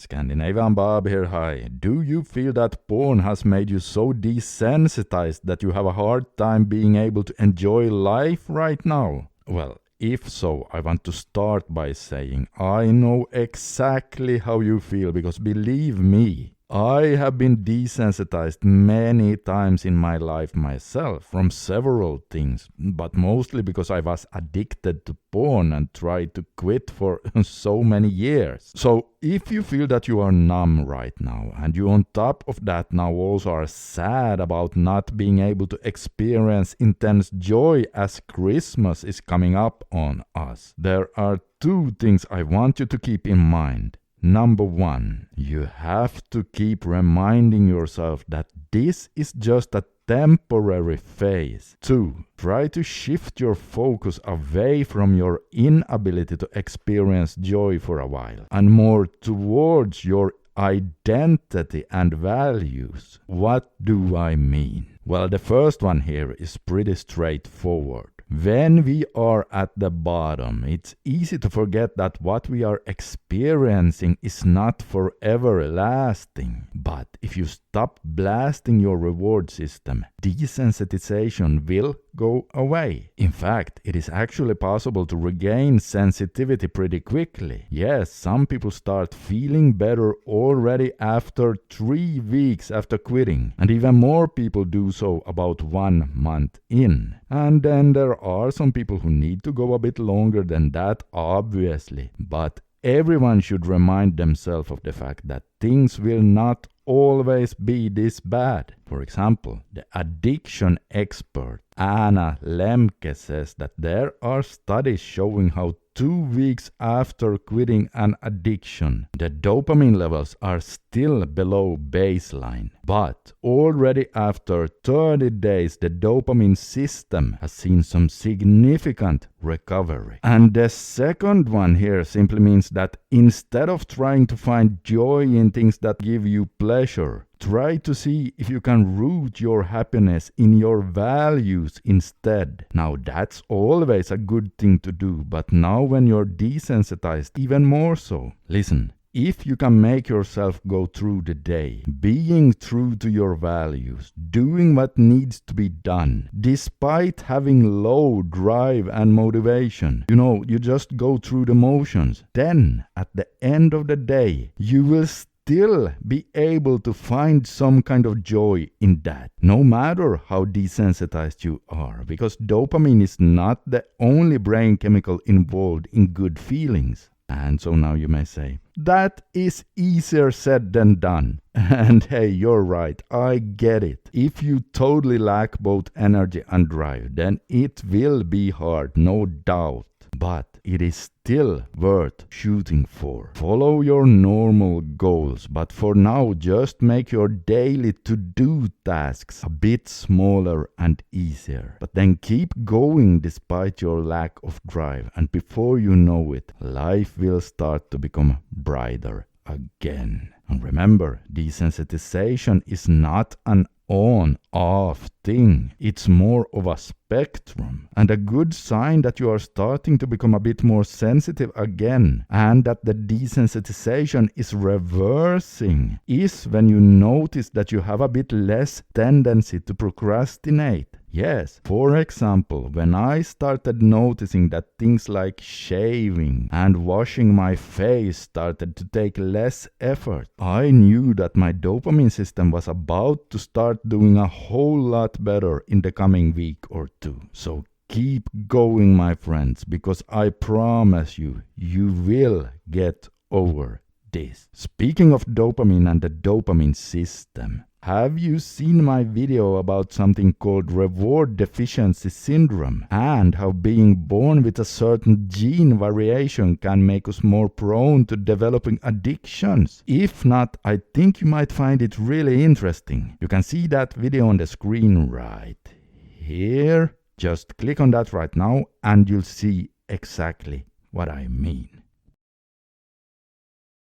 Scandinavian Bob here, hi. Do you feel that porn has made you so desensitized that you have a hard time being able to enjoy life right now? Well, if so, I want to start by saying I know exactly how you feel, because believe me, I have been desensitized many times in my life myself from several things, but mostly because I was addicted to porn and tried to quit for so many years. So if you feel that you are numb right now, and you on top of that now also are sad about not being able to experience intense joy as Christmas is coming up on us, there are two things I want you to keep in mind. Number one, you have to keep reminding yourself that this is just a temporary phase. 2. Try to shift your focus away from your inability to experience joy for a while and more towards your identity and values. What do I mean? Well, the first one here is pretty straightforward. When we are at the bottom, it's easy to forget that what we are experiencing is not forever lasting. But if you stop blasting your reward system, desensitization will go away. In fact, it is actually possible to regain sensitivity pretty quickly. Yes, some people start feeling better already after 3 weeks after quitting, and even more people do so about 1 month in. And then there are some people who need to go a bit longer than that, obviously. But everyone should remind themselves of the fact that things will not always be this bad. For example, the addiction expert Anna Lemke says that there are studies showing how 2 weeks after quitting an addiction, the dopamine levels are still below baseline. But already after 30 days, the dopamine system has seen some significant recovery. And the second one here simply means that instead of trying to find joy in things that give you pleasure, try to see if you can root your happiness in your values instead. Now that's always a good thing to do, but now when you're desensitized, even more so. Listen, if you can make yourself go through the day, being true to your values, doing what needs to be done, despite having low drive and motivation, you just go through the motions, then at the end of the day, you will still be able to find some kind of joy in that, no matter how desensitized you are, because dopamine is not the only brain chemical involved in good feelings. And so now you may say, that is easier said than done. And hey, you're right, I get it. If you totally lack both energy and drive, then it will be hard, no doubt. But it is still worth shooting for. Follow your normal goals, but for now just make your daily to-do tasks a bit smaller and easier. But then keep going despite your lack of drive, and before you know it, life will start to become brighter again. And remember, desensitization is not an on-off thing. It's more of a spectrum, and a good sign that you are starting to become a bit more sensitive again and that the desensitization is reversing is when you notice that you have a bit less tendency to procrastinate. Yes, for example, when I started noticing that things like shaving and washing my face started to take less effort, I knew that my dopamine system was about to start doing a whole lot better in the coming week or two. So keep going, my friends, because I promise you, you will get over this. Speaking of dopamine and the dopamine system, have you seen my video about something called reward deficiency syndrome and how being born with a certain gene variation can make us more prone to developing addictions? If not, I think you might find it really interesting. You can see that video on the screen right here. Just click on that right now and you'll see exactly what I mean.